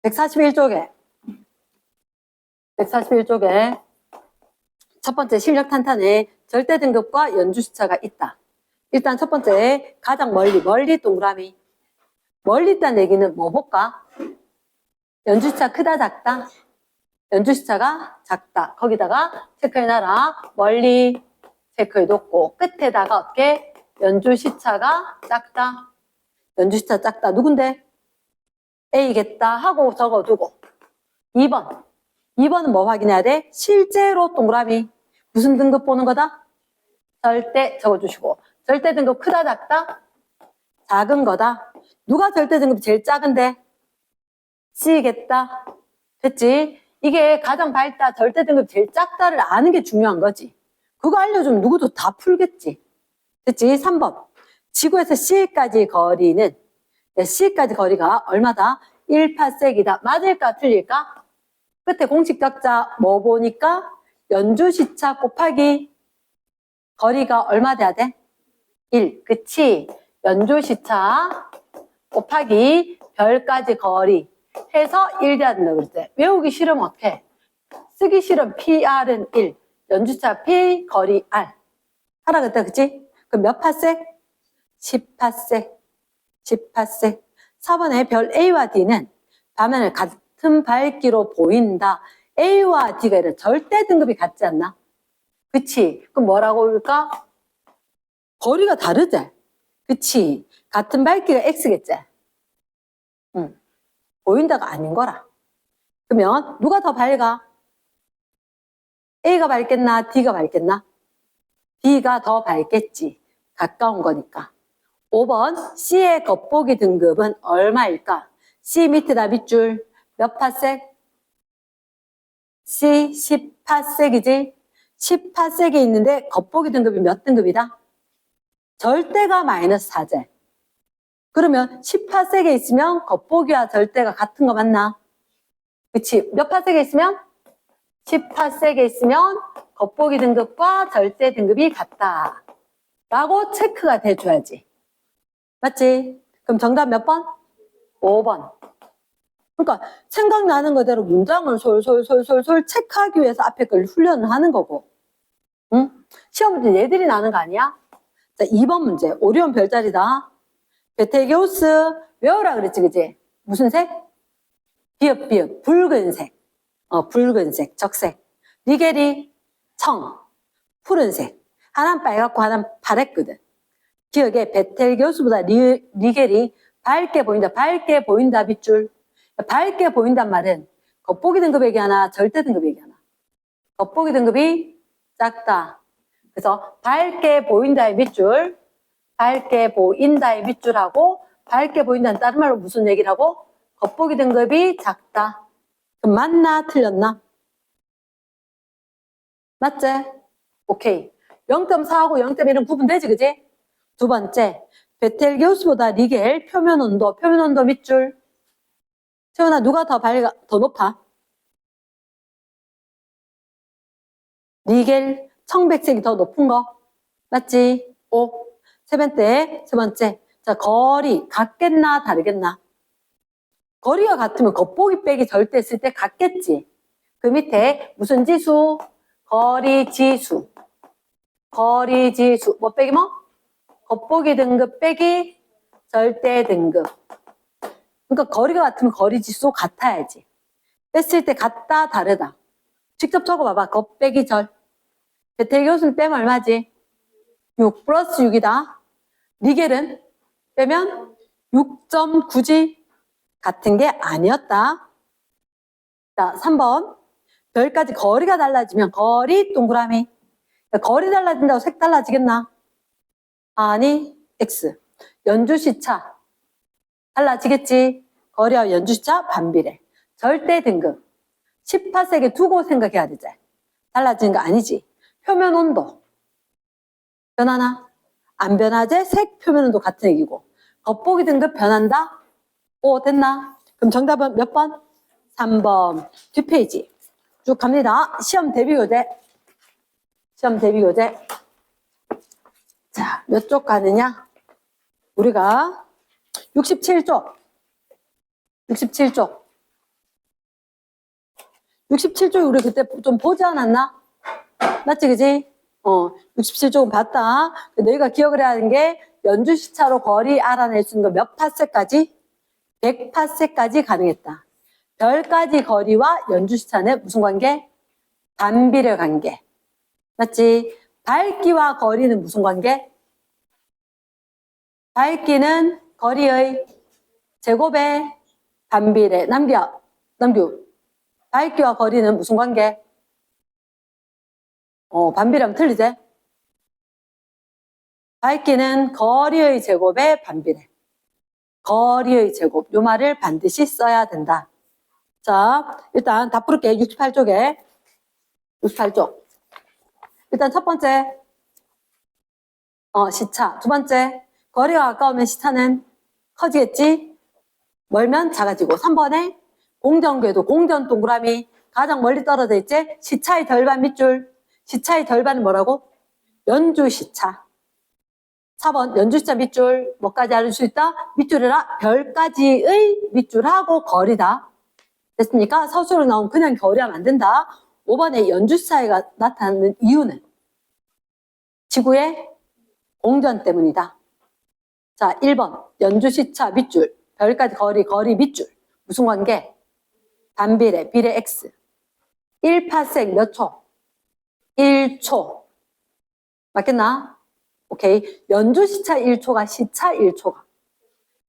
141쪽에 첫 번째 실력 탄탄에 절대 등급과 연주시차가 있다. 일단 첫 번째 가장 멀리 동그라미. 멀리 있다는 얘기는 뭐 볼까? 연주시차 크다 작다? 연주시차가 작다. 거기다가 체크해놔라. 멀리 체크해뒀고 끝에다가 어떻게? 연주시차가 작다. 연주시차 작다. 누군데? A겠다 하고 적어두고 2번은 뭐 확인해야 돼? 실제로 동그라미 무슨 등급 보는 거다? 절대 적어주시고 절대 등급 크다 작다? 작은 거다. 누가 절대 등급이 제일 작은데? C겠다. 됐지? 이게 가장 밝다 절대 등급이 제일 작다를 아는 게 중요한 거지. 그거 알려주면 누구도 다 풀겠지. 됐지? 3번 지구에서 C까지 거리는 C까지 거리가 얼마다? 1파섹이다. 맞을까 틀릴까? 끝에 공식 적자 뭐 보니까 연주시차 곱하기 거리가 얼마 돼야 돼? 1. 그치? 연주시차 곱하기 별까지 거리 해서 1 돼야 된다 그랬지? 외우기 싫으면 어떡해? 쓰기 싫으면 PR은 1. 연주시차 P, 거리 R. 하라 그랬다 그치? 그럼 몇 파섹? 10파섹. 4번에 별 A와 D는 화면을 같은 밝기로 보인다. A와 D가 이런 절대 등급이 같지 않나? 그치? 그럼 뭐라고 볼까? 거리가 다르지? 그치? 같은 밝기가 X겠지? 응. 보인다가 아닌 거라. 그러면 누가 더 밝아? A가 밝겠나? D가 밝겠나? D가 더 밝겠지. 가까운 거니까. 5번 C의 겉보기 등급은 얼마일까? C 밑에다 밑줄 몇 파섹? C 10파섹이지? 10파섹이 있는데 겉보기 등급이 몇 등급이다? 절대가 마이너스 4제. 그러면 10파섹에 있으면 겉보기와 절대가 같은 거 맞나? 그치? 몇 파섹에 있으면? 10파섹에 있으면 겉보기 등급과 절대 등급이 같다. 라고 체크가 돼줘야지. 맞지? 그럼 정답 몇 번? 5번. 그러니까 생각나는 거대로 문장을 솔솔 체크하기 위해서 앞에 걸 훈련을 하는 거고. 응? 시험 문제 얘들이 나는 거 아니야? 자, 2번 문제. 오리온 별자리다. 베텔게우스 외우라 그랬지, 그지? 무슨 색? 비읍. 붉은색. 붉은색, 적색. 리겔이 청, 푸른색. 하나는 빨갛고 하나는 파랬거든. 기억에 베텔게우스보다 리겔이 밝게 보인다 밑줄. 밝게 보인단 말은 겉보기 등급 얘기하나 절대 등급 얘기하나? 겉보기 등급이 작다. 그래서 밝게 보인다의 밑줄, 밝게 보인다의 밑줄하고 밝게 보인다는 다른 말로 무슨 얘기라고? 겉보기 등급이 작다. 그럼 맞나 틀렸나? 맞지? 오케이. 0.4하고 0.1은 구분되지 그지? 두 번째, 베텔게우스보다 리겔 표면 온도 밑줄. 채원아, 누가 더 높아? 리겔 청백색이 더 높은 거. 맞지? 5. 세 번째. 자, 거리 같겠나 다르겠나? 거리가 같으면 겉보기 빼기 절대 했을 때 같겠지. 그 밑에 무슨 지수? 거리 지수. 뭐 빼기 뭐? 겉보기 등급 빼기 절대 등급. 그러니까 거리가 같으면 거리 지수 같아야지. 뺐을 때 같다 다르다. 직접 적어봐봐. 겉 빼기 절. 베텔게우스는 빼면 얼마지? 6 플러스 6이다. 리겔은 빼면 6.9지. 같은 게 아니었다. 자, 3번. 별까지 거리가 달라지면 거리 동그라미. 거리 달라진다고 색 달라지겠나? 아니, X. 연주시차. 달라지겠지? 거리와 연주시차 반비례. 절대 등급. 10파섹에 두고 생각해야 되지. 달라지는 거 아니지. 표면 온도. 변하나? 안 변하지? 색 표면 온도 같은 얘기고. 겉보기 등급 변한다? 오, 됐나? 그럼 정답은 몇 번? 3번. 뒷페이지. 쭉 갑니다. 시험 대비 교재. 자, 몇 쪽 가느냐? 우리가 67쪽. 67쪽 우리 그때 좀 보지 않았나? 맞지, 그지? 67쪽은 봤다. 너희가 기억을 해야 하는 게 연주시차로 거리 알아낼 수 있는 거 몇 파세까지? 100파세까지 가능했다. 별까지 거리와 연주시차는 무슨 관계? 반비례 관계. 맞지? 밝기와 거리는 무슨 관계? 밝기는 거리의 제곱의 반비례. 남규. 밝기와 거리는 무슨 관계? 반비례하면 틀리지? 밝기는 거리의 제곱의 반비례. 거리의 제곱. 요 말을 반드시 써야 된다. 자, 일단 다 풀을게. 68쪽에. 68쪽. 일단 첫 번째, 시차. 두 번째, 거리가 가까우면 시차는 커지겠지? 멀면 작아지고. 3번에 공전궤도, 공전 동그라미 가장 멀리 떨어져 있지? 시차의 절반 밑줄. 시차의 절반은 뭐라고? 연주시차. 4번 연주시차 밑줄 뭐까지 알 수 있다? 밑줄이라 별까지의 밑줄하고 거리다. 됐습니까? 서술로 나온 그냥 거리하면 안 된다. 5번에 연주시차가 나타나는 이유는 지구의 공전 때문이다. 자, 1번 연주시차 밑줄 별까지 거리 밑줄 무슨 관계? 반비례 비례 x 1파섹 몇 초? 1초 맞겠나? 오케이. 연주시차 1초가 시차 1초가.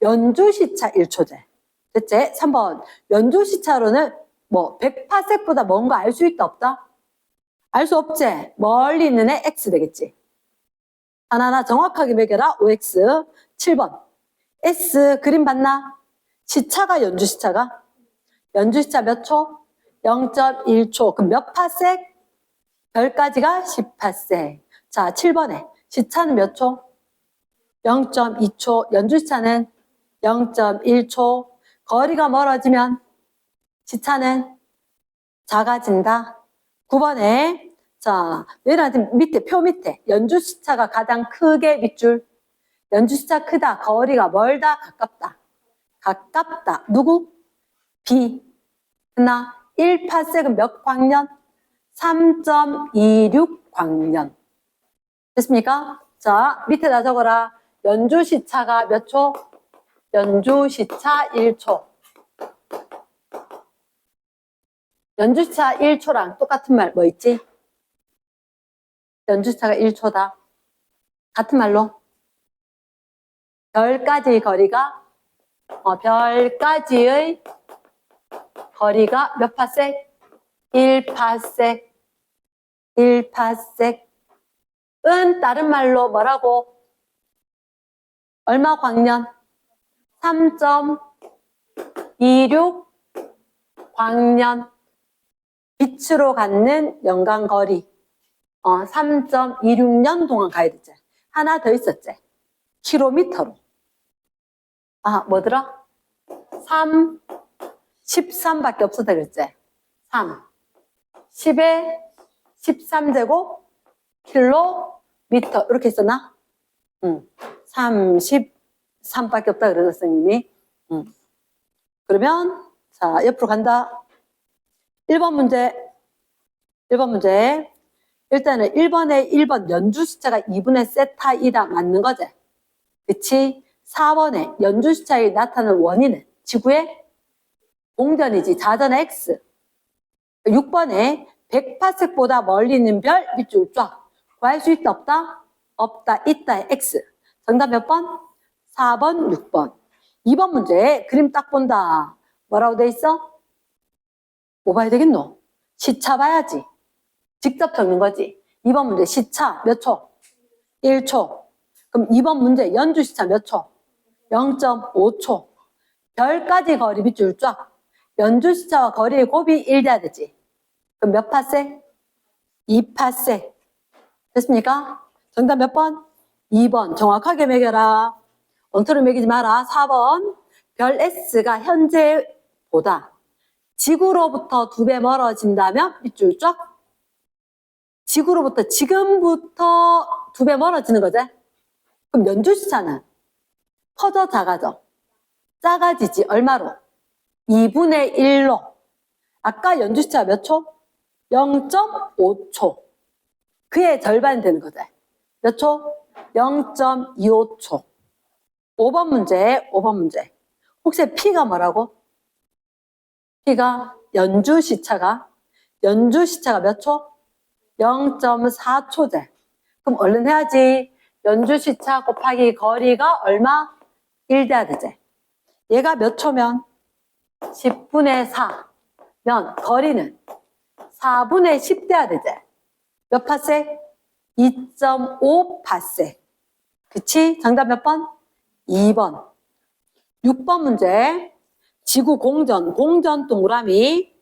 연주시차 1초제. 됐지? 3번. 연주시차로는 100파섹보다 먼 거 알 수 있다 없다? 알 수 없지? 멀리 있는 애 x 되겠지? 하나하나 정확하게 매겨라. OX. 7번. S 그림 봤나? 시차가 연주시차가? 연주시차 몇 초? 0.1초. 그럼 몇 파섹? 별까지가 10파섹. 자, 7번에. 시차는 몇 초? 0.2초. 연주시차는 0.1초. 거리가 멀어지면 시차는 작아진다. 9번에 자, 얘는 밑에 표 밑에 연주시차가 가장 크게 밑줄. 연주시차 크다. 거리가 멀다. 가깝다. 가깝다. 누구? B. 나 1파섹은 몇 광년? 3.26 광년. 됐습니까? 자, 밑에다 적어라. 연주시차가 몇 초? 연주시차 1초. 연주시차 1초랑 똑같은 말 뭐 있지? 연주시차가 1초다. 같은 말로 별까지의 거리가 별까지의 거리가 몇 파섹? 1파섹. 1파섹. 은 다른 말로 뭐라고? 얼마 광년? 3.26 광년. 빛으로 갖는 연간 거리. 3.26년 동안 가야 되지. 하나 더 있었지. 킬로미터로. 뭐더라? 13밖에 없었다 그랬지. 3. 10에 13제곱 킬로미터. 이렇게 했었나? 33밖에 없다 그러죠, 선생님이. 그러면, 자, 옆으로 간다. 1번 문제. 일단은 1번 연주시차가 2분의 세타이다. 맞는 거지? 그치? 4번에 연주시차에 나타나는 원인은 지구의 공전이지. 자전의 X. 6번에 100파섹보다 멀리 있는 별 밑줄 쫙. 구할 수 있다 없다? 없다 있다의 X. 정답 몇 번? 4번 6번. 2번 문제 그림 딱 본다. 뭐라고 돼 있어? 뭐 봐야 되겠노? 시차 봐야지. 직접 적는 거지. 2번 문제 시차 몇 초? 1초. 그럼 2번 문제 연주시차 몇 초? 0.5초. 별까지 거리 밑줄 쫙. 연주시차와 거리의 곱이 1 돼야 되지. 그럼 몇 파섹? 2파섹. 됐습니까? 정답 몇 번? 2번. 정확하게 매겨라. 엉터리 매기지 마라. 4번. 별 S가 현재보다 지구로부터 2배 멀어진다면 밑줄 쫙. 지구로부터 지금부터 2배 멀어지는 거지? 그럼 연주시차는 커져 작아져? 작아지지. 얼마로? 2분의 1로. 아까 연주시차가 몇 초? 0.5초. 그의 절반이 되는 거지. 몇 초? 0.25초. 5번 문제, 5번 문제. 혹시 P가 뭐라고? P가 연주시차가 몇 초? 0.4초제. 그럼 얼른 해야지. 연주시차 곱하기 거리가 얼마? 1 돼야 되지. 얘가 몇 초면? 10분의 4면 거리는 4분의 10 돼야 되지. 몇 파세? 2.5 파세. 그치? 정답 몇 번? 2번. 6번 문제. 지구 공전 동그라미.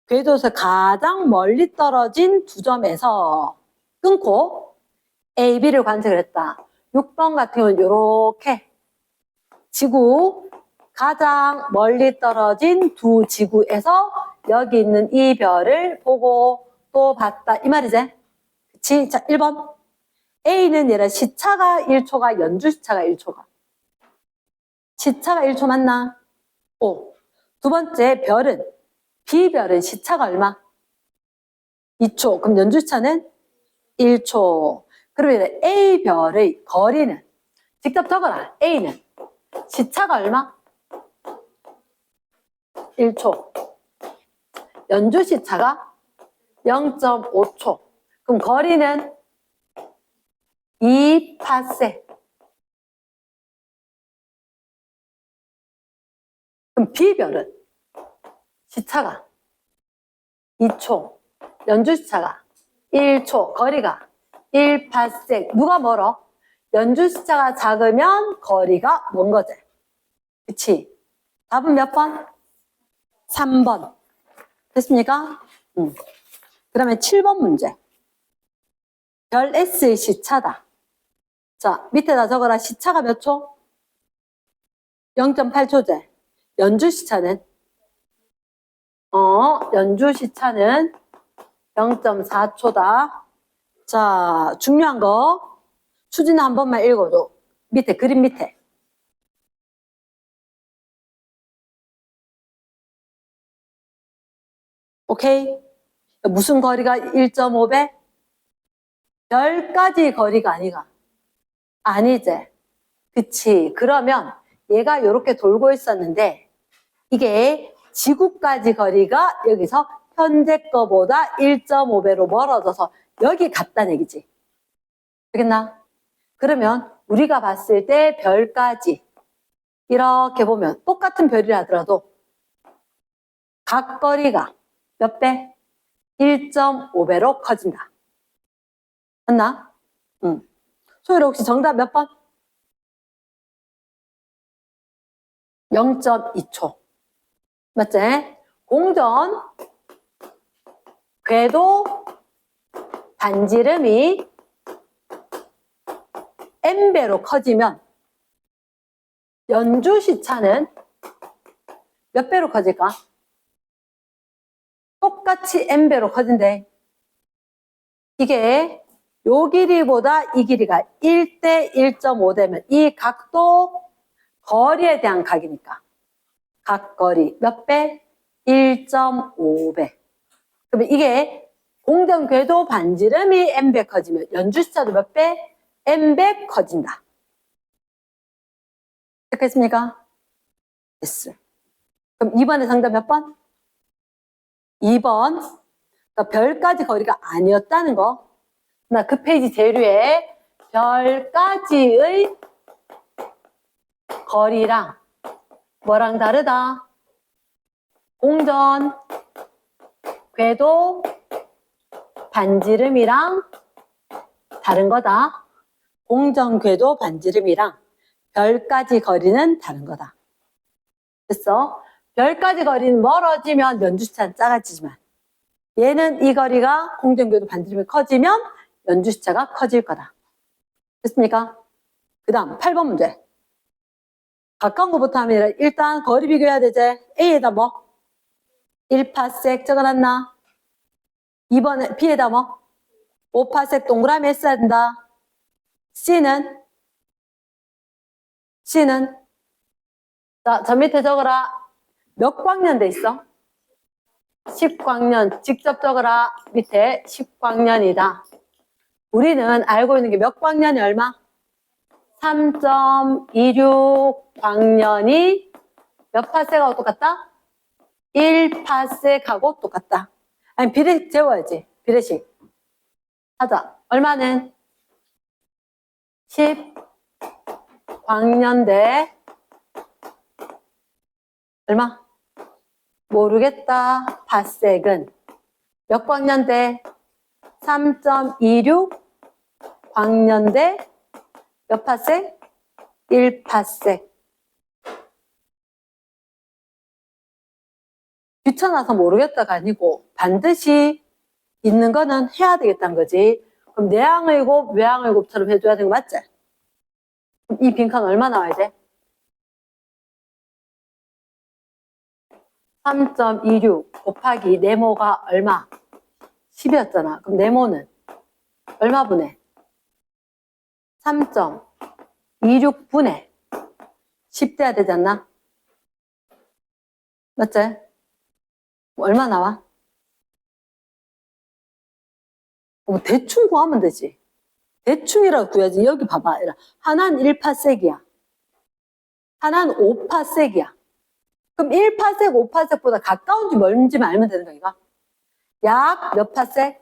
궤도에서 가장 멀리 떨어진 두 점에서 끊고 A, B를 관측을 했다. 6번 같은 경우는 이렇게 지구 가장 멀리 떨어진 두 지구에서 여기 있는 이 별을 보고 또 봤다. 이 말이지? 그치? 자, 1번. A는 얘라 시차가 1초가 연주시차가 1초가. 시차가 1초 맞나? 오. 두 번째 별은 B별은 시차가 얼마? 2초. 그럼 연주시차는 1초. 그러면 A별의 거리는 직접 적어라. A는 시차가 얼마? 1초. 연주시차가 0.5초. 그럼 거리는 2파세. 그럼 B별은 시차가 2초, 연주시차가 1초, 거리가 1파세. 누가 멀어? 연주시차가 작으면 거리가 먼 거지. 그치? 답은 몇 번? 3번. 됐습니까? 그러면 7번 문제. 별 S의 시차다. 자, 밑에다 적어라. 시차가 몇 초? 0.8초제. 연주시차는? 연주시차는 0.4초다. 자, 중요한 거. 수진 한 번만 읽어줘. 밑에, 그림 밑에. 오케이? 무슨 거리가 1.5배? 별까지 거리가 아니가. 아니지. 그치. 그러면 얘가 이렇게 돌고 있었는데 이게 지구까지 거리가 여기서 현재 거보다 1.5배로 멀어져서 여기 갔다는 얘기지. 알겠나? 그러면 우리가 봤을 때 별까지 이렇게 보면 똑같은 별이라 하더라도 각 거리가 몇 배? 1.5배로 커진다. 맞나? 응. 소율아 혹시 정답 몇 번? 0.2초. 맞지? 공전 궤도 반지름이 n배로 커지면 연주시차는 몇 배로 커질까? 똑같이 n배로 커진대. 이게 요 길이보다 이 길이가 1대 1.5 되면 이 각도 거리에 대한 각이니까 각거리 몇 배? 1.5배. 그러면 이게 공전 궤도 반지름이 n배 커지면 연주시차도 몇 배? n배 커진다. 됐겠습니까? 됐어. 그럼 2번의 정답 몇 번? 2번. 그러니까 별까지 거리가 아니었다는 거. 나 그 페이지 제일 위에 별까지의 거리랑 뭐랑 다르다? 공전 궤도 반지름이랑 다른 거다. 공전 궤도 반지름이랑 별까지 거리는 다른 거다. 됐어? 별까지 거리는 멀어지면 연주시차는 작아지지만 얘는 이 거리가 공전 궤도 반지름이 커지면 연주시차가 커질 거다. 됐습니까? 그 다음 8번 문제. 가까운 것부터 하면 일단 거리 비교해야 되지. A에다 뭐? 1파섹 적어놨나? 2번에 B에다 뭐? 5파섹 동그라미 했어야 된다. C는? 자, 저 밑에 적어라. 몇 광년 돼 있어? 10광년 직접 적어라. 밑에 10광년이다. 우리는 알고 있는 게 몇 광년이 얼마? 3.26광년이 몇 파섹하고 똑같다? 1파섹하고 똑같다. 아니 비례식 재워야지. 비례식 하자. 얼마는? 10광년대 얼마? 모르겠다. 파섹은 몇 광년대? 3.26 광년대 몇 파섹? 1파섹. 귀찮아서 모르겠다가 아니고 반드시 있는 거는 해야 되겠다는 거지. 그럼 내항의 곱, 외항의 곱처럼 해줘야 되는 거 맞지? 그럼 이 빈칸 얼마 나와야 돼? 3.26 곱하기 네모가 얼마? 10이었잖아. 그럼 네모는 얼마 분의? 3.26분의 10 돼야 되지 않나? 맞지? 얼마 나와? 대충 구하면 되지. 대충이라고 구해야지. 여기 봐봐. 하나는 1파섹이야. 하나는 5파섹이야. 그럼 1파섹, 5파섹보다 가까운지 멀은지만 알면 되는 거야, 이거. 약 몇 파섹?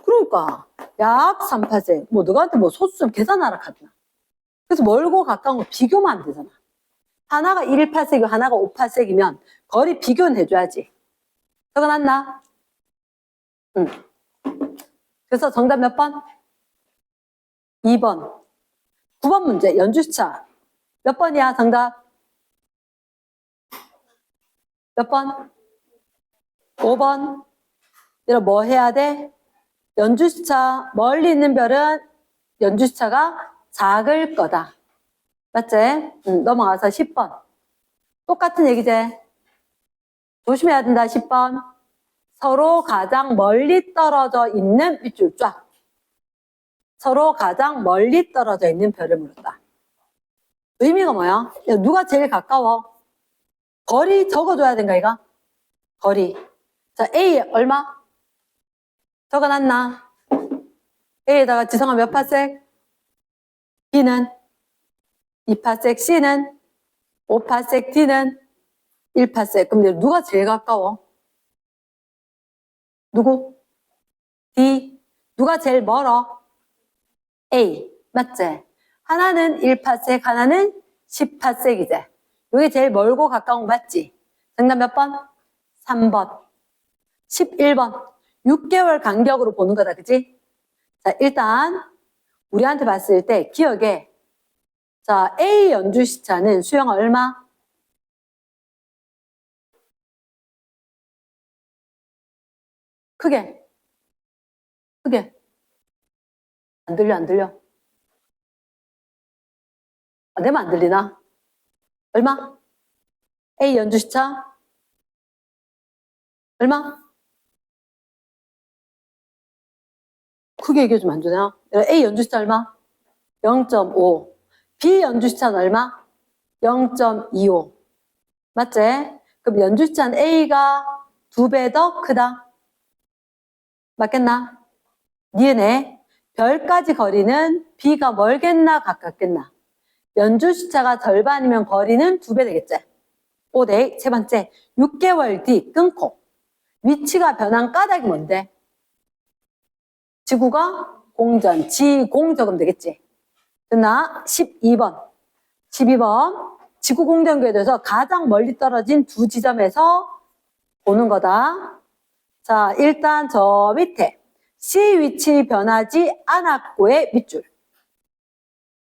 그러니까 약 3파섹. 뭐 너한테 뭐 소수 좀 계산하라 하잖아. 그래서 멀고 가까운 거 비교만 하면 되잖아. 하나가 1파섹이고 하나가 5파섹이면 거리 비교는 해줘야지. 적어놨나? 응. 그래서 정답 몇 번? 2번. 9번 문제 연주시차. 몇 번이야 정답? 몇 번? 5번. 이거 뭐 해야 돼? 연주시차 멀리 있는 별은 연주시차가 작을 거다. 맞지? 넘어가서 10번. 똑같은 얘기지? 조심해야 된다. 10번. 서로 가장 멀리 떨어져 있는 밑줄 쫙. 서로 가장 멀리 떨어져 있는 별을 물었다. 의미가 뭐야? 누가 제일 가까워? 거리 적어줘야 된가 이거? 거리. 자, A 얼마? 적어놨나? A에다가 지성아 몇 파섹? B는 2파섹, C는 5파섹, D는 1파섹. 그럼 누가 제일 가까워? 누구? D. 누가 제일 멀어? A. 맞지? 하나는 1파섹, 하나는 10파섹이지. 이게 제일 멀고 가까운 거 맞지? 정답 몇 번? 3번. 11번. 6개월 간격으로 보는 거다, 그치? 자, 일단 우리한테 봤을 때 기억에 자, A 연주시차는 수영 얼마? 크게. 크게. 안 들려, 안 들려? 아, 내만 안 들리나? 얼마? A 연주시차? 얼마? 크게 얘기해주면 안 되나? A 연주시차 얼마? 0.5. B 연주시차는 얼마? 0.25. 맞지? 그럼 연주시차는 A가 2배 더 크다. 맞겠나? 니은에 별까지 거리는 B가 멀겠나 가깝겠나? 연주시차가 절반이면 거리는 2배 되겠지? 5대 세 번째 6개월 뒤 끊고 위치가 변한 까닭이 뭔데? 지구가 공전, 지공 적으면 되겠지? 됐나? 12번. 12번. 지구 공전기에 대해서 가장 멀리 떨어진 두 지점에서 보는 거다. 자, 일단 저 밑에 C 위치 변하지 않았고의 밑줄.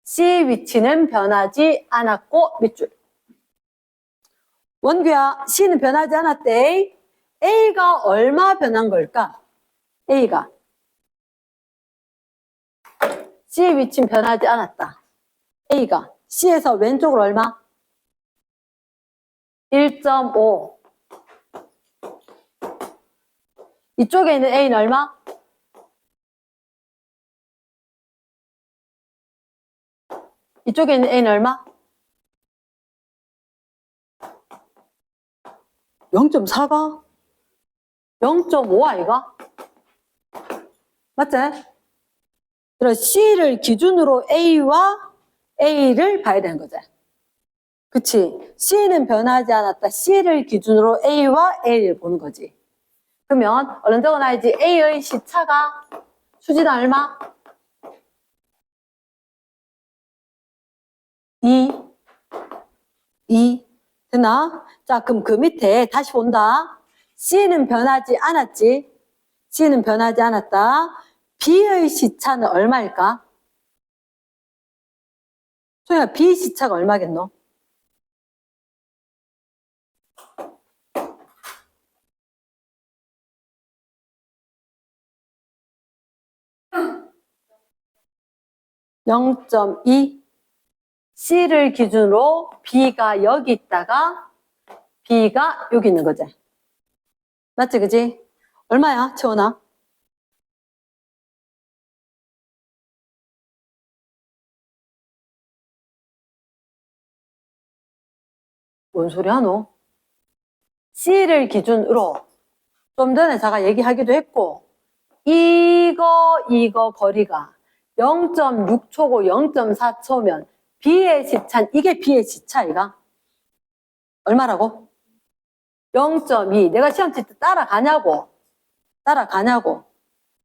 C 위치는 변하지 않았고 밑줄. 원규야, C는 변하지 않았대. A가 얼마 변한 걸까? A가. C 위치는 변하지 않았다. A가. C에서 왼쪽으로 얼마? 1.5. 이쪽에 있는 A는 얼마? 이쪽에 있는 A는 얼마? 0.4가? 0.5 아이가? 맞지? 그래서 C를 기준으로 A와 A를 봐야 되는 거지. 그치? C는 변하지 않았다. C를 기준으로 A와 A를 보는 거지. 그러면 얼른 적어놔야지. A의 시차가 수지는 얼마? 2 되나? 자, 그럼 그 밑에 다시 본다. C는 변하지 않았지. C는 변하지 않았다. B의 시차는 얼마일까? 소영아, B 시차가 얼마겠노? (0.2) C를 기준으로 B가 여기 있다가 B가 여기 있는 거지. 맞지, 그지? 얼마야, 채원아? 뭔 소리 하노? C를 기준으로 좀 전에 제가 얘기하기도 했고 이거 거리가 0.6초고 0.4초면 B의 시차는 이게 B의 시차이가 얼마라고? 0.2 내가 시험 칠 때 따라가냐고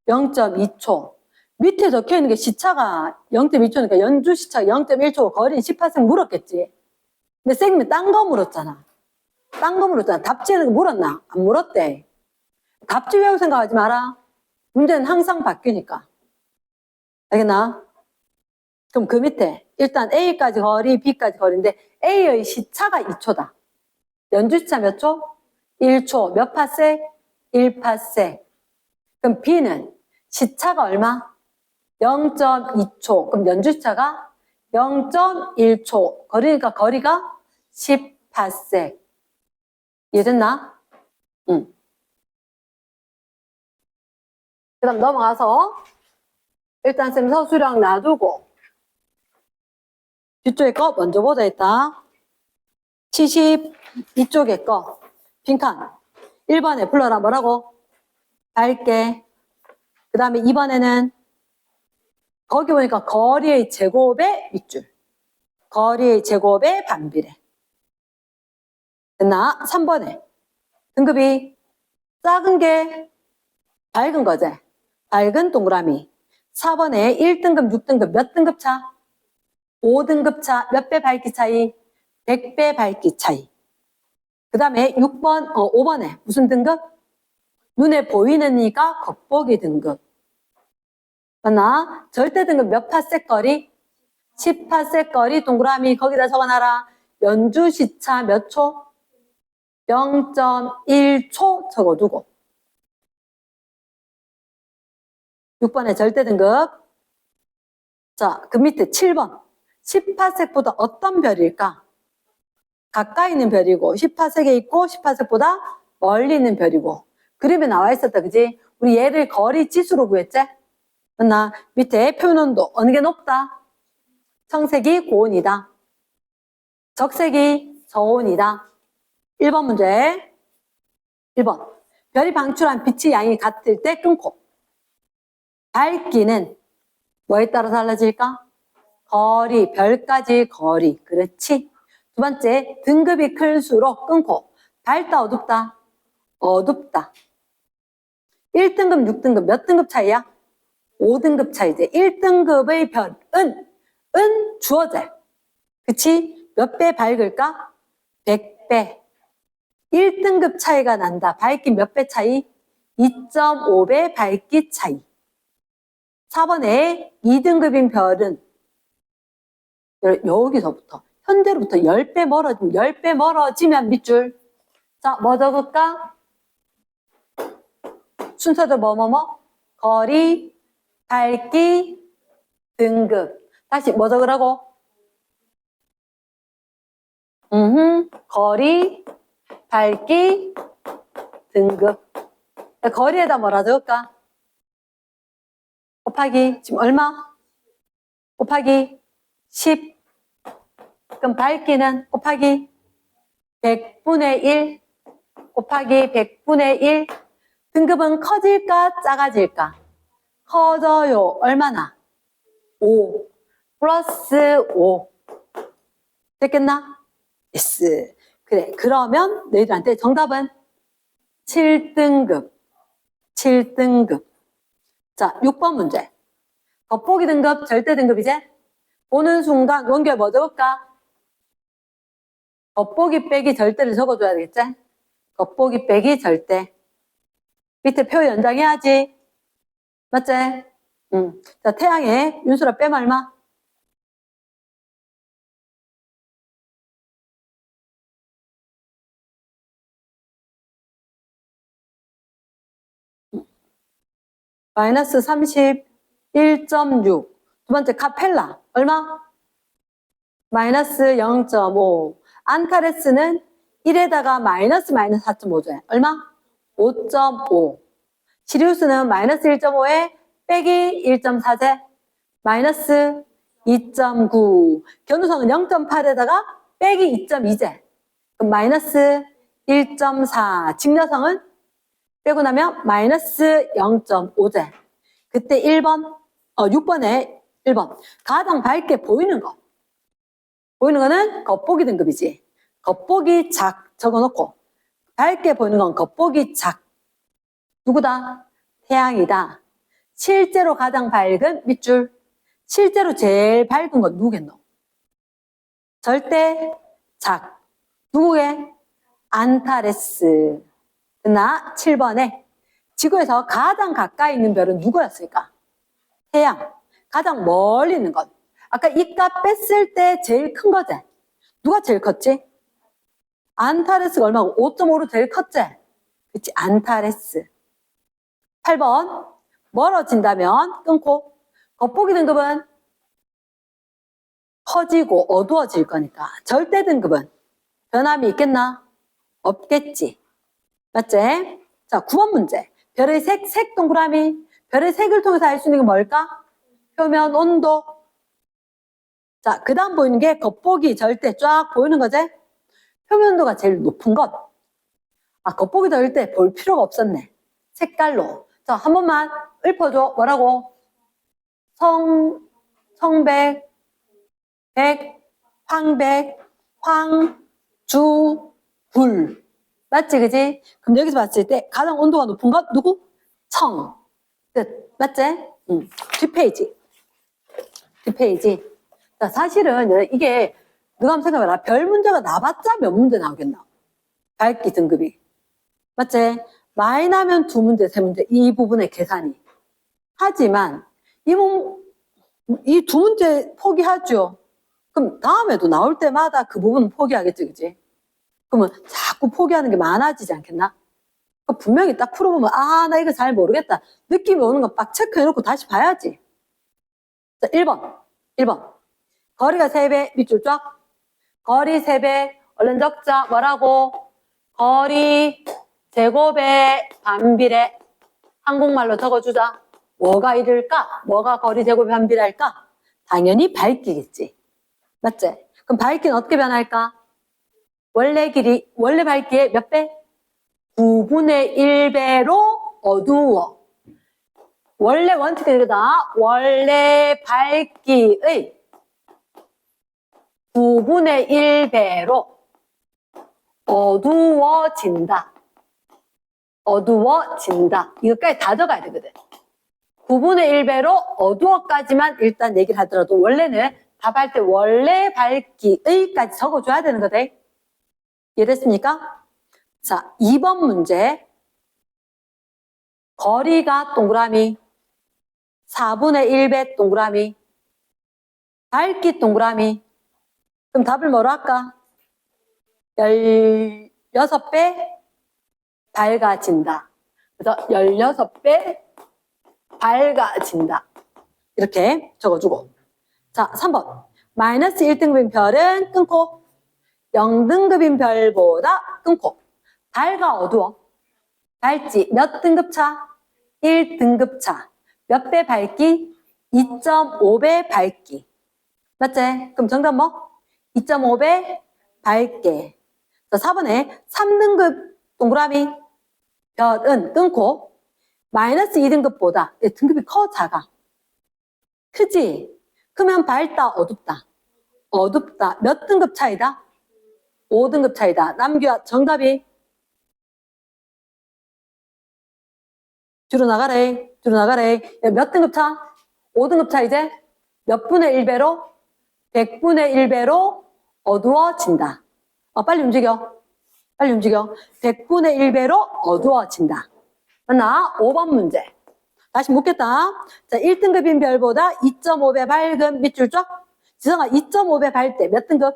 0.2초 밑에 적혀있는 게 시차가 0.2초니까 연주 시차가 0.1초 거리는 18생 물었겠지. 근데 쌤이 딴 거 물었잖아. 답지에는 거 물었나? 안 물었대. 답지 외울 생각하지 마라. 문제는 항상 바뀌니까. 알겠나? 그럼 그 밑에 일단 A까지 거리, B까지 거리인데 A의 시차가 2초다. 연주시차 몇 초? 1초. 몇 파세? 1파세. 그럼 B는 시차가 얼마? 0.2초. 그럼 연주시차가 0.1초. 그러니까 거리가 10파세. 이해됐나? 응. 그 다음 넘어가서 일단 쌤 서술형 놔두고 뒤쪽에 거 먼저 보자 했다. 72쪽에 거 빈칸 1번에 불러라 뭐라고? 밝게. 그 다음에 2번에는 거기 보니까 거리의 제곱의 밑줄 거리의 제곱의 반비례 됐나? 3번에 등급이 작은 게 밝은 거지. 밝은 동그라미 4번에 1등급 6등급 몇 등급 차? 5등급 차 몇 배 밝기 차이? 100배 밝기 차이. 그 다음에 5번에 무슨 등급? 눈에 보이는 이가 겉보기 등급. 맞나? 절대 등급 몇 파세 거리? 10파세 거리 동그라미 거기다 적어놔라. 연주 시차 몇 초? 0.1초 적어두고. 6번에 절대 등급. 자, 그 밑에 7번. 10파섹보다 어떤 별일까? 가까이 있는 별이고 10파섹에 있고 10파섹보다 멀리 있는 별이고 그림에 나와 있었다. 그지? 우리 얘를 거리 지수로 구했지? 맞나? 밑에 표현온도 어느 게 높다? 청색이 고온이다. 적색이 저온이다. 1번 문제. 1번. 별이 방출한 빛의 양이 같을 때 끊고 밝기는 뭐에 따라 달라질까? 거리, 별까지 거리. 그렇지? 두 번째, 등급이 클수록 끊고 밝다, 어둡다? 어둡다. 1등급, 6등급 몇 등급 차이야? 5등급 차이지. 1등급의 별은 주어져. 그치? 몇 배 밝을까? 100배. 1등급 차이가 난다. 밝기 몇 배 차이? 2.5배 밝기 차이. 4번에 2등급인 별은 여기서부터 현재로부터 10배 멀어지면 밑줄. 자, 뭐 적을까? 순서도 거리, 밝기, 등급. 다시 뭐 적으라고? 거리, 밝기, 등급. 거리에다 뭐라 적을까? 곱하기 지금 얼마? 곱하기 10. 그럼 밝기는 곱하기 100분의 1 곱하기 100분의 1 등급은 커질까 작아질까? 커져요. 얼마나? 5 플러스 5 됐겠나? 예스. 그래. 그러면 너희들한테 정답은 7등급. 7등급. 자, 6번 문제. 겉보기 등급, 절대 등급 이제 보는 순간 원결 뭐 적을까? 겉보기 빼기 절대를 적어줘야 되겠지? 겉보기 빼기 절대. 밑에 표 연장해야지. 맞지? 응. 자, 태양에 윤수라 빼면 얼마? 마이너스 31.6. 두 번째 카펠라. 얼마? 마이너스 0.5. 안타레스는 1에다가 마이너스 4.5죠. 얼마? 5.5. 시리우스는 마이너스 1.5에 빼기 1.4제. 마이너스 2.9. 견우성은 0.8에다가 빼기 2.2제. 그럼 마이너스 1.4. 직녀성은 빼고 나면 마이너스 0.5제. 그때 6번에 1번. 가장 밝게 보이는 거. 보이는 거는 겉보기 등급이지. 겉보기 작 적어놓고 밝게 보이는 건 겉보기 작. 누구다? 태양이다. 실제로 가장 밝은 밑줄. 실제로 제일 밝은 건 누구겠노? 절대 작. 누구게? 안타레스. 나 7번에 지구에서 가장 가까이 있는 별은 누구였을까? 태양. 가장 멀리 있는 것. 아까 이 값 뺐을 때 제일 큰 거지? 누가 제일 컸지? 안타레스가 얼마고? 5.5로 제일 컸지? 그치? 안타레스. 8번. 멀어진다면 끊고. 겉보기 등급은 커지고 어두워질 거니까. 절대 등급은 변함이 있겠나? 없겠지. 맞지? 자, 9번 문제. 별의 색 동그라미. 별의 색을 통해서 알 수 있는 게 뭘까? 표면 온도. 자, 그 다음 보이는 게 겉보기 절대 쫙 보이는 거지? 표면 온도가 제일 높은 것. 아, 겉보기 절대 볼 필요가 없었네. 색깔로. 자, 한 번만 읊어줘. 뭐라고? 성백, 황백, 황주, 불. 맞지, 그지? 그럼 여기서 봤을 때 가장 온도가 높은 것 누구? 청. 끝. 맞지? 뒷페이지. 뒷페이지. 자, 사실은 이게 누가 한번 생각해봐라. 별 문제가 나봤자 몇 문제 나오겠나? 밝기 등급이. 맞지? 많이 나면 2문제, 3문제. 이 부분의 계산이. 하지만 이 2문제 포기하죠. 그럼 다음에도 나올 때마다 그 부분은 포기하겠지, 그지? 그러면 자꾸 포기하는 게 많아지지 않겠나? 분명히 딱 풀어보면 아, 나 이거 잘 모르겠다. 느낌이 오는 거 빡 체크해놓고 다시 봐야지. 자, 1번. 거리가 3배, 밑줄 쫙. 거리 3배, 얼른 적자. 뭐라고? 거리 제곱에 반비례. 한국말로 적어주자. 뭐가 이를까? 뭐가 거리 제곱에 반비례할까? 당연히 밝기겠지. 맞지? 그럼 밝기는 어떻게 변할까? 원래 밝기의 몇 배? 9분의 1배로 어두워. 원래 원칙은 이거다. 원래 밝기의 9분의 1배로 어두워진다. 이것까지 다 적어야 되거든. 9분의 1배로 어두워까지만 일단 얘기를 하더라도 원래는 답할 때 원래 밝기의까지 적어줘야 되는 거다. 이해됐습니까? 자, 2번 문제. 거리가 동그라미, 4분의 1배 동그라미, 밝기 동그라미. 그럼 답을 뭐로 할까? 16배 밝아진다. 그래서 16배 밝아진다. 이렇게 적어주고. 자, 3번. 마이너스 1등급인 별은 끊고, 0등급인 별보다 끊고. 밝아 어두워? 밝지 몇 등급 차? 1등급 차. 몇 배 밝기? 2.5배 밝기. 맞지? 그럼 정답 뭐? 2.5배 밝게. 자, 4번에 3등급 동그라미. 별은 끊고 마이너스 2등급보다 등급이 커 작아? 크지? 그러면 밝다 어둡다? 어둡다. 몇 등급 차이다? 5등급 차이다. 남규야 정답이 뒤로 나가래. 뒤로 나가래. 몇 등급 차? 5등급 차 이제 몇 분의 1배로? 100분의 1배로 어두워진다. 빨리 움직여. 빨리 움직여. 100분의 1배로 어두워진다. 맞나? 5번 문제. 다시 묻겠다. 자, 1등급인 별보다 2.5배 밝은 밑줄 쫙. 지성아, 2.5배 밝 때 몇 등급?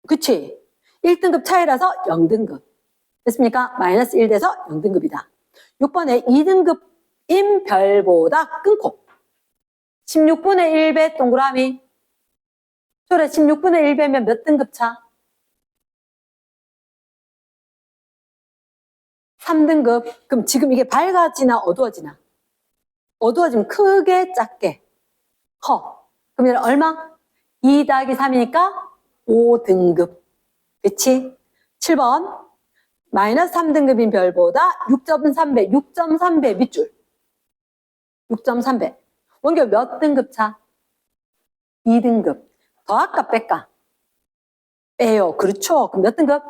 그치? 1등급 차이라서 0등급. 됐습니까? 마이너스 1 돼서 0등급이다. 6번에 2등급인 별보다 끊고 16분의 1배 동그라미. 그래, 16분의 1배면 몇 등급 차? 3등급. 그럼 지금 이게 밝아지나 어두워지나? 어두워지면 크게 작게 커. 그러면 얼마? 2 더하기 3이니까 5등급. 그치? 7번 마이너스 3등급인 별보다 6.3배, 6.3배 밑줄. 6.3배. 원결 몇 등급 차? 2등급. 더할까 뺄까? 빼요. 그렇죠. 그럼 몇 등급?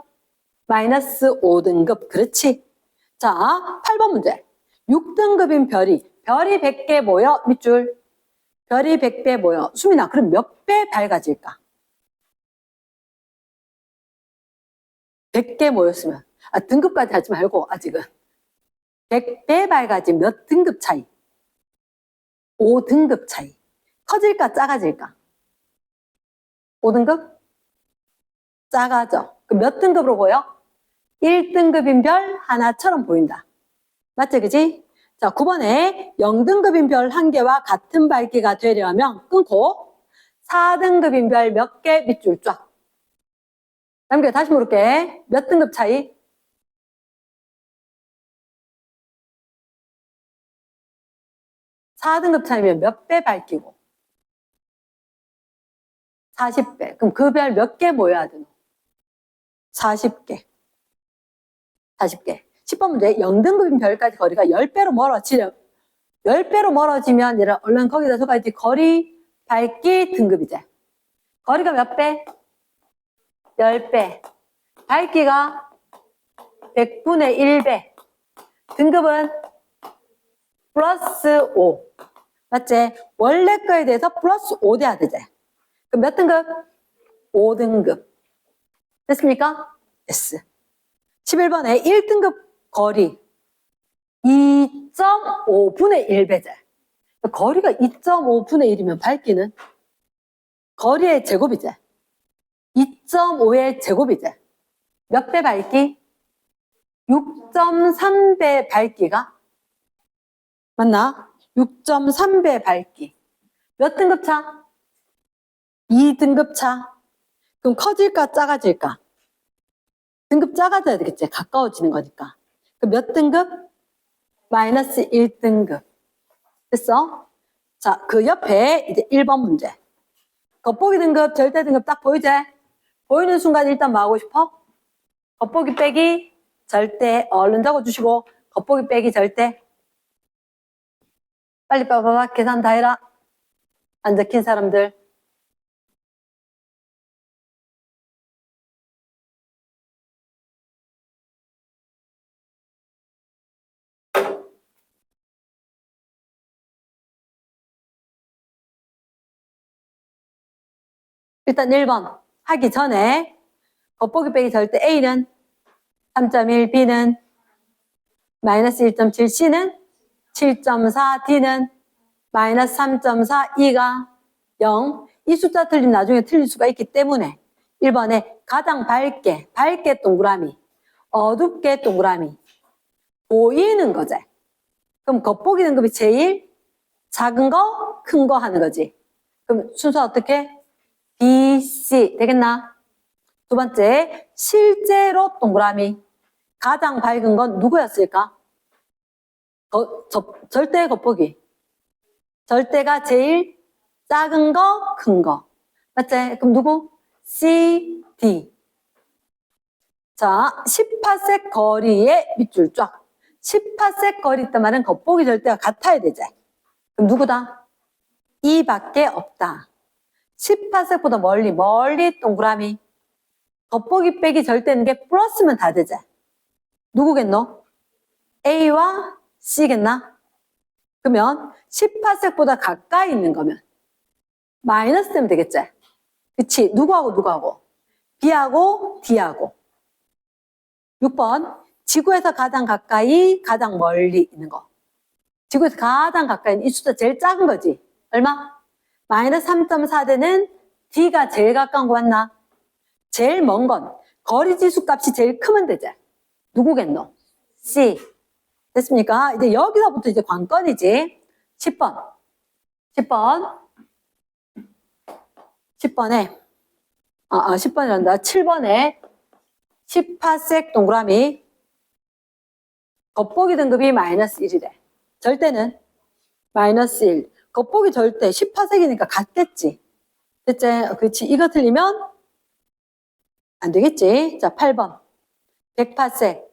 마이너스 5등급. 그렇지. 자, 8번 문제. 6등급인 별이 100개 모여 밑줄. 별이 100배 모여. 수민아, 그럼 몇 배 밝아질까? 100개 모였으면. 등급까지 하지 말고, 아직은. 100배 밝아진 몇 등급 차이? 5등급 차이. 커질까, 작아질까? 5등급? 작아져. 그럼 몇 등급으로 보여? 1등급인 별 하나처럼 보인다. 맞지, 그지? 자, 9번에 0등급인 별 1개와 같은 밝기가 되려면 끊고 4등급인 별 몇 개 밑줄 쫙. 남겨 다시 물을게. 몇 등급 차이? 4등급 차이면 몇 배 밝기고? 40배. 그럼 그 별 몇 개 모여야 되노? 40개. 40개. 10번 문제. 0등급인 별까지 거리가 10배로 멀어지려. 10배로 멀어지면 얘를 얼른 거기다 적어야지. 거리, 밝기, 등급이지. 거리가 몇 배? 10배. 밝기가 100분의 1배. 등급은 플러스 5. 맞지? 원래 거에 대해서 플러스 5 돼야 되지. 그럼 몇 등급? 5등급. 됐습니까? S. 11번에 1등급 거리 2.5분의 1배제. 거리가 2.5분의 1이면 밝기는 거리의 제곱이지. 2.5의 제곱이지. 몇 배 밝기? 6.3배 밝기가 맞나? 6.3배 밝기. 몇 등급 차? 2등급 차. 그럼 커질까 작아질까? 등급 작아져야 되겠지. 가까워지는 거니까. 그럼 몇 등급? 마이너스 1등급. 됐어? 자, 그 옆에 이제 1번 문제. 겉보기 등급, 절대 등급 딱 보이지? 보이는 순간 일단 뭐 하고 싶어? 겉보기 빼기 절대. 얼른 적어주시고 겉보기 빼기 절대. 빨리 빠바바 계산 다 해라. 안 적힌 사람들. 일단 1번 하기 전에 겉보기 빼기 절대 A는 3.1, B는 마이너스 1.7, C는 7.4, D는 마이너스 3.4, E가 0. 이 숫자 틀리면 나중에 틀릴 수가 있기 때문에 1번에 가장 밝게 동그라미, 어둡게 동그라미 보이는 거지. 그럼 겉보기 등급이 제일 작은 거, 큰 거 하는 거지. 그럼 순서 어떻게? B, C 되겠나? 두 번째, 실제로 동그라미. 가장 밝은 건 누구였을까? 절대 겉보기. 절대가 제일 작은 거, 큰 거. 맞지? 그럼 누구? C, D. 자, 10파섹 거리의 밑줄 쫙. 10파섹 거리 있단 말은 겉보기 절대가 같아야 되지. 그럼 누구다? 이 밖에 없다. 10파섹보다 멀리 동그라미. 겉보기 빼기 절대는 게 플러스면 다 되지. 누구겠노? A와 C겠나? 그러면 10파섹보다 가까이 있는 거면 마이너스 되면 되겠지? 그치? 누구하고? B하고 D하고. 6번. 지구에서 가장 가까이, 가장 멀리 있는 거. 지구에서 가장 가까이 있는 이 숫자 제일 작은 거지. 얼마? 마이너스 3.4 되는 D가 제일 가까운 거 맞나? 제일 먼 건 거리 지수 값이 제일 크면 되지. 누구겠노? C. 됐습니까? 이제 여기서부터 이제 관건이지. 10번. 10번에 10번이란다. 7번에 10파섹 동그라미. 겉보기 등급이 마이너스 1이래. 절대는 마이너스 1. 겉보기 절대 10파섹이니까 같겠지. 됐지? 그렇지. 이거 틀리면 안 되겠지. 자, 8번. 100파섹.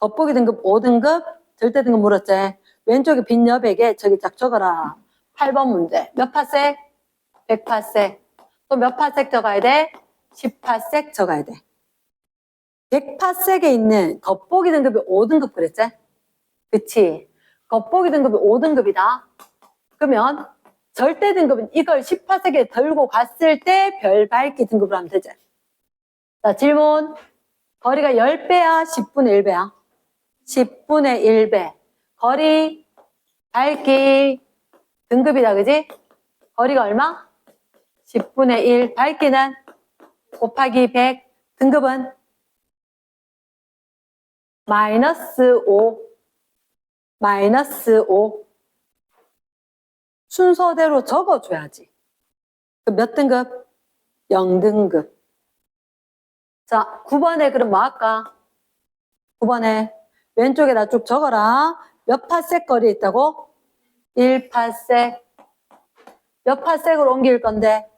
겉보기 등급 5등급, 절대 등급 물었지. 왼쪽에 빈 여백에 저기 딱 적어라. 8번 문제. 몇 파섹? 100파섹. 또 몇 파섹 적어야 돼? 10파섹 적어야 돼. 100파섹에 있는 겉보기 등급이 5등급 그랬지? 그치? 겉보기 등급이 5등급이다. 그러면 절대 등급은 이걸 10파섹에 들고 갔을 때 별 밝기 등급으로 하면 되지. 자, 질문. 거리가 10배야? 10분의 1배야? 10분의 1배. 거리, 밝기, 등급이다, 그지? 거리가 얼마? 10분의 1. 밝기는 곱하기 100. 등급은 마이너스 5. 마이너스 5. 순서대로 적어줘야지. 몇 등급? 0등급. 자, 9번에 그럼 뭐 할까? 9번에 왼쪽에다 쭉 적어라. 몇 파섹 거리에 있다고? 1파섹. 몇 파섹으로 옮길 건데?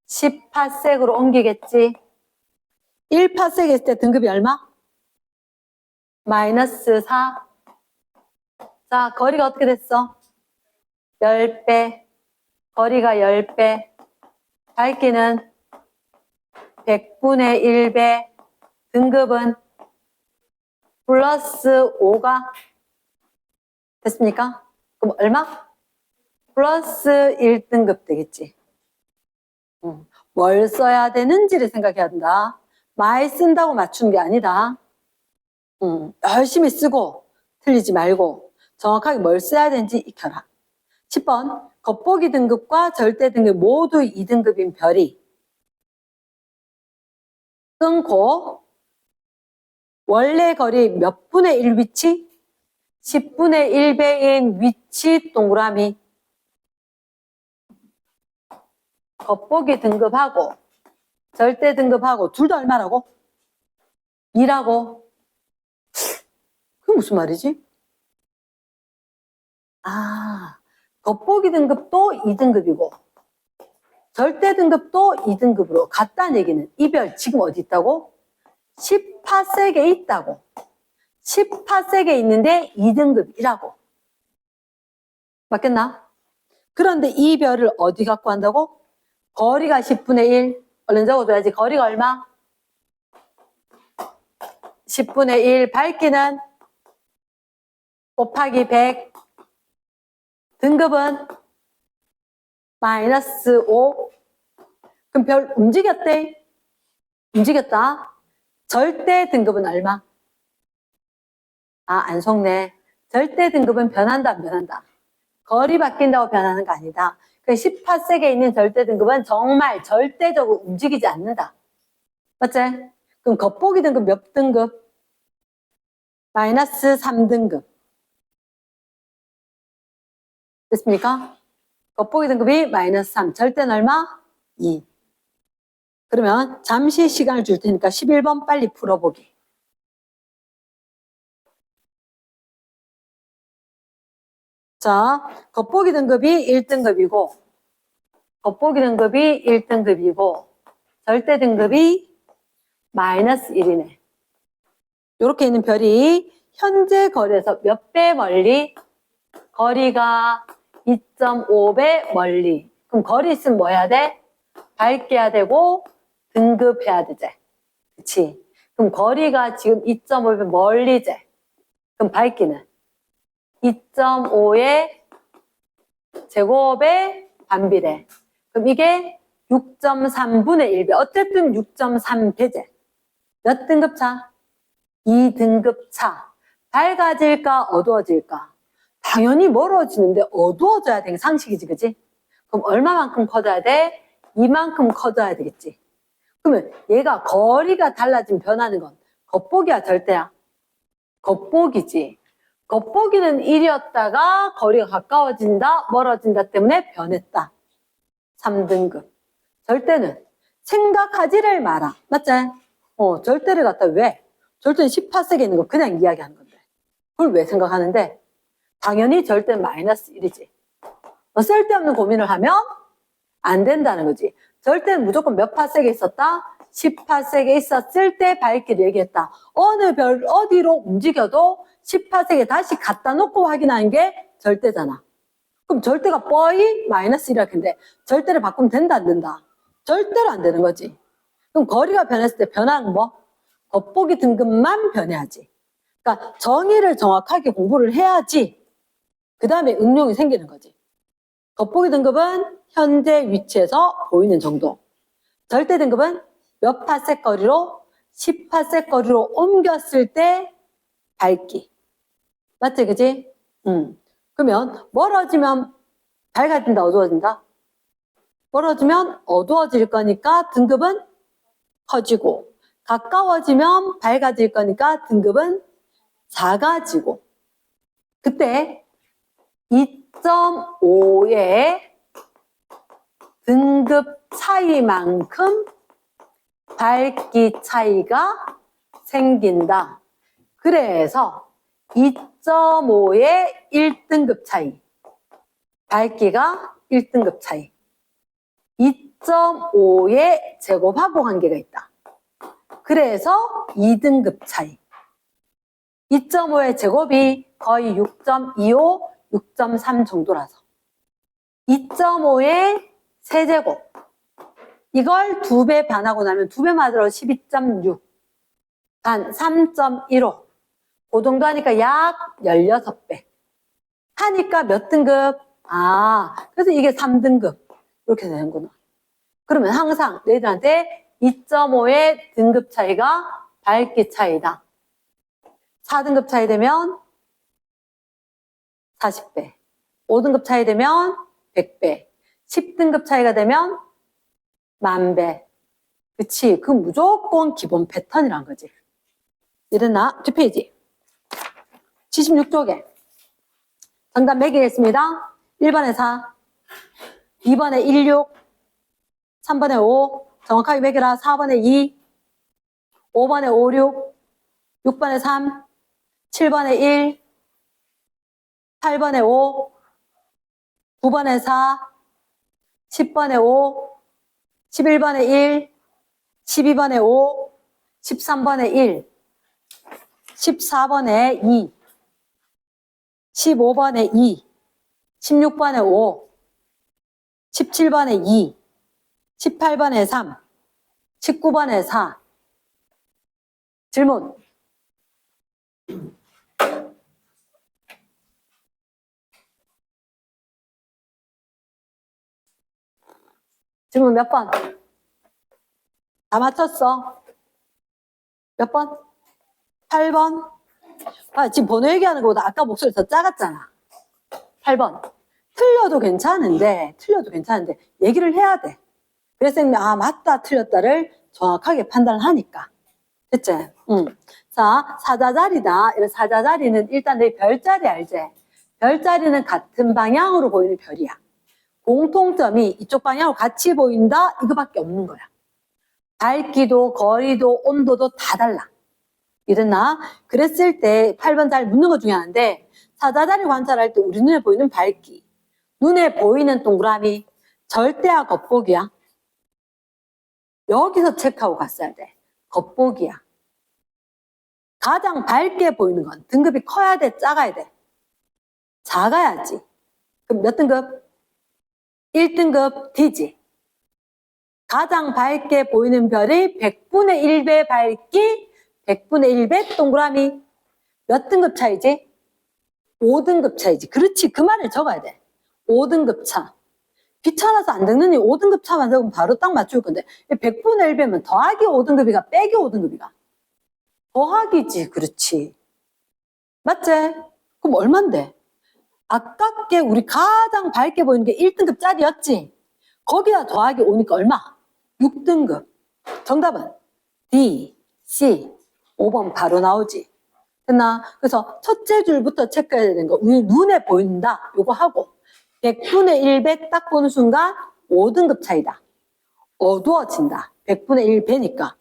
10파섹으로 옮기겠지. 1파섹 있을 때 등급이 얼마? 마이너스 4. 자, 거리가 어떻게 됐어? 10배. 거리가 10배. 밝기는 100분의 1배. 등급은 플러스 5가 됐습니까? 그럼 얼마? 플러스 1등급 되겠지. 뭘 써야 되는지를 생각해야 된다. 많이 쓴다고 맞추는 게 아니다. 열심히 쓰고 틀리지 말고 정확하게 뭘 써야 되는지 익혀라. 10번. 겉보기 등급과 절대 등급 모두 2등급인 별이 끊고 원래 거리 몇 분의 1 위치? 10분의 1배인 위치 동그라미. 겉보기 등급하고 절대 등급하고 둘 다 얼마라고? 2라고? 그게 무슨 말이지? 겉보기 등급도 2등급이고 절대 등급도 2등급으로 같다는 얘기는 이 별 지금 어디 있다고? 10파섹에 있다고. 10파섹에 있는데 2등급이라고. 맞겠나? 그런데 이 별을 어디 갖고 한다고? 거리가 10분의 1. 얼른 적어줘야지. 거리가 얼마? 10분의 1. 밝기는 곱하기 100. 등급은 마이너스 5. 그럼 별 움직였대? 움직였다. 절대 등급은 얼마? 안 속네. 절대 등급은 변한다, 안 변한다? 거리 바뀐다고 변하는 거 아니다. 그 10파섹에 있는 절대 등급은 정말 절대적으로 움직이지 않는다. 맞지? 그럼 겉보기 등급 몇 등급? 마이너스 3등급. 됐습니까? 겉보기 등급이 마이너스 3. 절대는 얼마? 2. 그러면 잠시 시간을 줄 테니까 11번 빨리 풀어보기. 자, 겉보기 등급이 1등급이고 겉보기 등급이 1등급이고 절대 등급이 마이너스 1이네. 이렇게 있는 별이 현재 거리에서 몇 배 멀리? 거리가 2.5배 멀리. 그럼 거리 있으면 뭐 해야 돼? 밝게 해야 되고 등급해야 되지. 그치? 그럼 거리가 지금 2.5배 멀리지. 그럼 밝기는 2.5의 제곱의 반비례. 그럼 이게 6.3분의 1배. 어쨌든 6.3배제. 몇 등급 차? 2등급 차. 밝아질까 어두워질까? 당연히 멀어지는데 어두워져야 되는 게 상식이지, 그치? 그럼 얼마만큼 커져야 돼? 이만큼 커져야 되겠지. 그러면 얘가 거리가 달라지면 변하는 건 겉보기야 절대야? 겉보기지. 겉보기는 1이었다가 거리가 가까워진다, 멀어진다 때문에 변했다. 3등급. 절대는 생각하지를 마라. 맞지? 절대를 갖다 왜? 절대는 18세기에 있는 거 그냥 이야기하는 건데. 그걸 왜 생각하는데? 당연히 절대는 마이너스 1이지. 쓸데없는 고민을 하면 안 된다는 거지. 절대는 무조건 몇 파세기에 있었다? 18세기에 있었을 때 밝기를 얘기했다. 어느 별 어디로 움직여도 18세기에 다시 갖다 놓고 확인하는 게 절대잖아. 그럼 절대가 뻔히 마이너스 1이라 했는데 절대를 바꾸면 된다 안 된다? 절대로 안 되는 거지. 그럼 거리가 변했을 때 변화는 뭐? 겉보기 등급만 변해야지. 그러니까 정의를 정확하게 공부를 해야지 그 다음에 응용이 생기는 거지. 겉보기 등급은 현재 위치에서 보이는 정도. 절대 등급은 몇 파섹 거리로? 10파섹 거리로 옮겼을 때 밝기. 맞지, 그지? 그러면 멀어지면 밝아진다, 어두워진다? 멀어지면 어두워질 거니까 등급은 커지고, 가까워지면 밝아질 거니까 등급은 작아지고. 그때 2.5의 등급 차이만큼 밝기 차이가 생긴다. 그래서 2.5의 1등급 차이, 밝기가 1등급 차이, 2.5의 제곱하고 관계가 있다. 그래서 2등급 차이. 2.5의 제곱이 거의 6.25, 6.3 정도라서 2.5의 세제곱 이걸 2배 반하고 나면 2배 만들어 12.6 반 3.15 그 정도 하니까 약 16배 하니까 몇 등급? 그래서 이게 3등급 이렇게 되는구나. 그러면 항상 너희들한테 2.5의 등급 차이가 밝기 차이다. 4등급 차이 되면 40배, 5등급 차이 되면 100배, 10등급 차이가 되면 10,000배. 그치? 그 무조건 기본 패턴이란 거지. 이랬나? 뒷페이지. 76쪽에 정답 매기겠습니다. 1번에 4, 2번에 16, 3번에 5, 정확하게 매겨라. 4번에 2, 5번에 5, 6, 6번에 3, 7번에 1, 8번에 5, 9번에 4, 10번에 5, 11번에 1, 12번에 5, 13번에 1, 14번에 2, 15번에 2, 16번에 5, 17번에 2, 18번에 3, 19번에 4. 질문. 질문 몇 번? 다 맞췄어. 몇 번? 8번? 지금 번호 얘기하는 것보다 아까 목소리 더 작았잖아. 8번. 틀려도 괜찮은데 얘기를 해야 돼. 그래서 맞다 틀렸다를 정확하게 판단을 하니까. 됐지? 자, 사자자리다. 이런 사자자리는 일단 내 별자리 알지? 별자리는 같은 방향으로 보이는 별이야. 공통점이 이쪽 방향으로 같이 보인다? 이거밖에 없는 거야. 밝기도 거리도 온도도 다 달라. 이랬나? 그랬을 때 8번 잘 묻는 것 중에 하나인데 사자자리 관찰할 때 우리 눈에 보이는 밝기, 눈에 보이는 동그라미 절대야 겉보기야? 여기서 체크하고 갔어야 돼. 겉보기야. 가장 밝게 보이는 건 등급이 커야 돼, 작아야 돼? 작아야지. 그럼 몇 등급? 1등급 D지. 가장 밝게 보이는 별이 100분의 1배 밝기, 100분의 1배 동그라미. 몇 등급 차이지? 5등급 차이지. 그렇지. 그 말을 적어야 돼. 5등급 차. 귀찮아서 안 적느니 5등급 차만 적으면 바로 딱 맞출 건데 100분의 1배면 더하기 5등급이가 빼기 5등급이가? 더하기지. 그렇지. 맞지? 그럼 얼만데? 아깝게 우리 가장 밝게 보이는 게 1등급짜리였지? 거기다 더하기 5니까 얼마? 6등급. 정답은 D, C, 5번 바로 나오지. 됐나? 그래서 첫째 줄부터 체크해야 되는 거. 우리 눈에 보인다. 요거 하고 100분의 1배 딱 보는 순간 5등급 차이다. 어두워진다. 100분의 1배니까.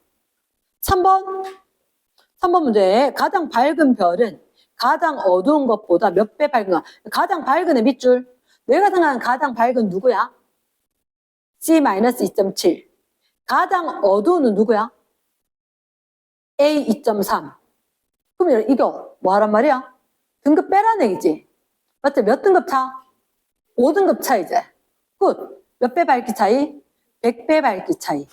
3번 문제. 가장 밝은 별은 가장 어두운 것보다 몇 배 밝은가? 가장 밝은 애 밑줄. 내가 생각하는 가장 밝은 누구야? C-2.7. 가장 어두운 누구야? A 2.3. 그럼 이거 뭐 하란 말이야? 등급 빼라는 얘기지. 맞지? 몇 등급 차? 5등급 차 이제. 끝. 몇 배 밝기 차이? 100배 밝기 차이.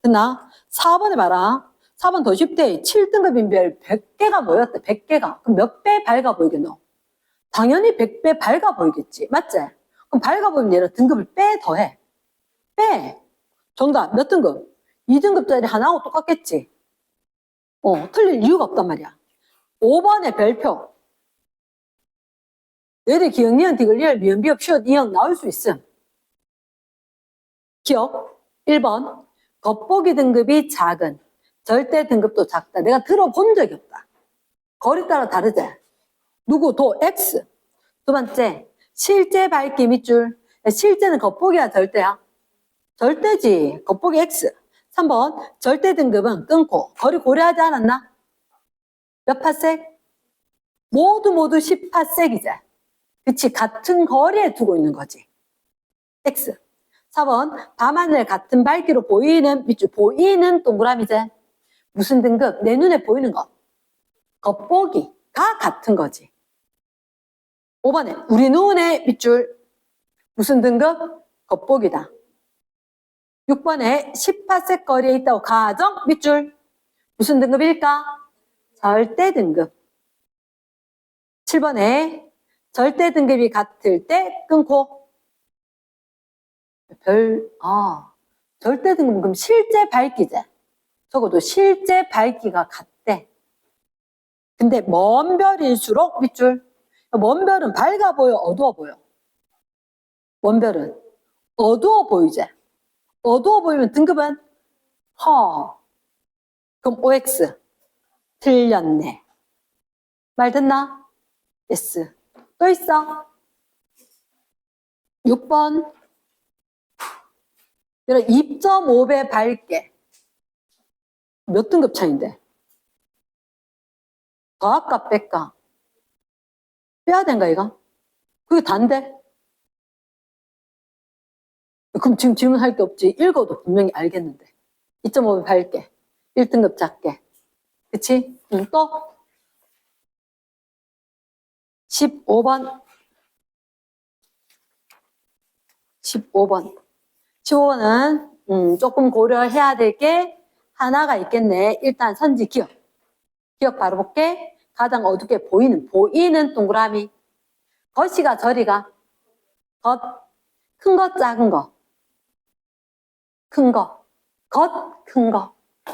됐나? 4번에 봐라. 4번 더 쉽대. 7등급인 별 100개가 모였대. 100개가. 그럼 몇 배 밝아 보이겠노? 당연히 100배 밝아 보이겠지. 맞지? 그럼 밝아 보이면 얘는 등급을 빼 더해. 빼. 정답 몇 등급? 2등급짜리 하나하고 똑같겠지. 틀릴 이유가 없단 말이야. 5번의 별표. 얘들 기억, 니은, 디귿, 리을, 미음, 비읍, 시옷, 이응 나올 수 있음. 기억. 1번. 겉보기 등급이 작은. 절대 등급도 작다. 내가 들어본 적이 없다. 거리 따라 다르지? 누구? 도, X. 두 번째. 실제 밝기 밑줄. 실제는 겉보기야, 절대야? 절대지. 겉보기 X. 3번. 절대 등급은 끊고. 거리 고려하지 않았나? 몇 파섹? 모두 10파섹이지. 그치. 같은 거리에 두고 있는 거지. X. 4번. 밤하늘 같은 밝기로 보이는 밑줄. 보이는 동그라미지. 무슨 등급? 내 눈에 보이는 것. 겉보기가 같은 거지. 5번에 우리 눈에 밑줄. 무슨 등급? 겉보기다. 6번에 10파섹 거리에 있다고 가정 밑줄. 무슨 등급일까? 절대 등급. 7번에 절대 등급이 같을 때 끊고. 절대 등급은 그럼 실제 밝기지. 적어도 실제 밝기가 같대. 근데 먼 별일수록 밑줄. 먼 별은 밝아 보여, 어두워 보여? 먼 별은 어두워 보이지. 어두워 보이면 등급은 허. 그럼 OX. 틀렸네. 말 됐나? yes. 또 있어. 6번. 2.5배 밝게. 몇 등급 차인데? 더할까 뺄까? 빼야 된가 이거? 그게 단데? 그럼 지금 질문할 게 없지. 읽어도 분명히 알겠는데. 2.5배 밝게. 1등급 작게. 그치? 또? 15번. 15번은 조금 고려해야 될 게 하나가 있겠네. 일단 선지 기억. 기억 바로 볼게. 가장 어둡게 보이는 동그라미. 겉이가 저리가. 겉. 큰 거, 작은 거. 큰 거. 겉, 큰 거.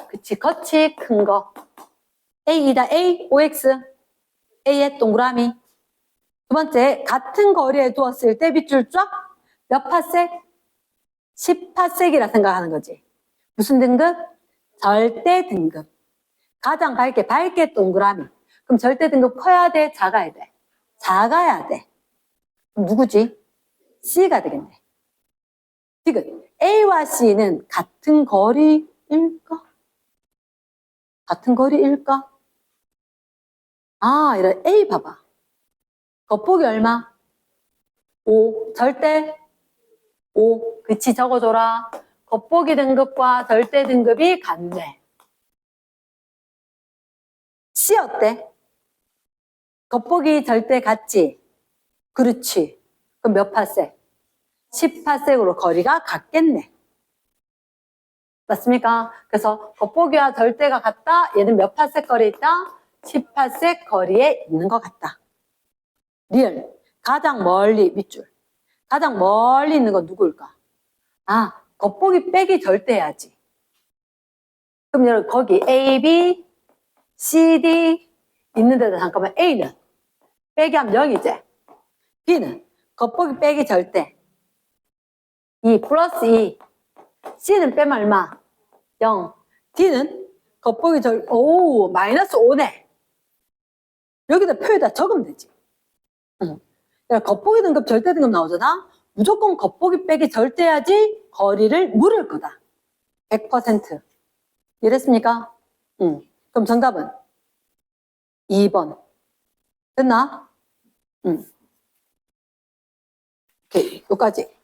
그치. 겉이 큰 거. A이다. A, OX. A의 동그라미. 두 번째, 같은 거리에 두었을 때 밑줄 쫙 몇 파섹? 10파섹이라 생각하는 거지. 무슨 등급? 절대 등급. 가장 밝게 동그라미. 그럼 절대 등급 커야 돼? 작아야 돼? 작아야 돼. 그럼 누구지? C가 되겠네. 지금 A와 C는 같은 거리일까? 같은 거리일까? 이런 A 봐봐. 겉보기 얼마? 5. 절대? 5. 그치, 적어줘라. 겉보기 등급과 절대 등급이 같네. C 어때? 겉보기 절대 같지? 그렇지. 그럼 몇 파섹? 10파섹으로 거리가 같겠네. 맞습니까? 그래서 겉보기와 절대가 같다. 얘는 몇 파섹 거리에 있다? 10파섹 거리에 있는 것 같다. 리을. 가장 멀리 밑줄. 가장 멀리 있는 건 누구일까? 아, 겉보기 빼기 절대 해야지. 그럼 여러분 거기 A, B, C, D 있는데도 잠깐만 A는 빼기 하면 0이지. B는 겉보기 빼기 절대. 2 플러스 2. C는 빼면 얼마? 0. D는 겉보기 오, 마이너스 5네. 여기다 표에다 적으면 되지. 응. 겉보기 등급, 절대 등급 나오잖아? 무조건 겉보기 빼기 절대해야지 거리를 물을 거다. 100%. 이랬습니까? 응. 그럼 정답은 2번. 됐나? 응. 오케이, 여기까지.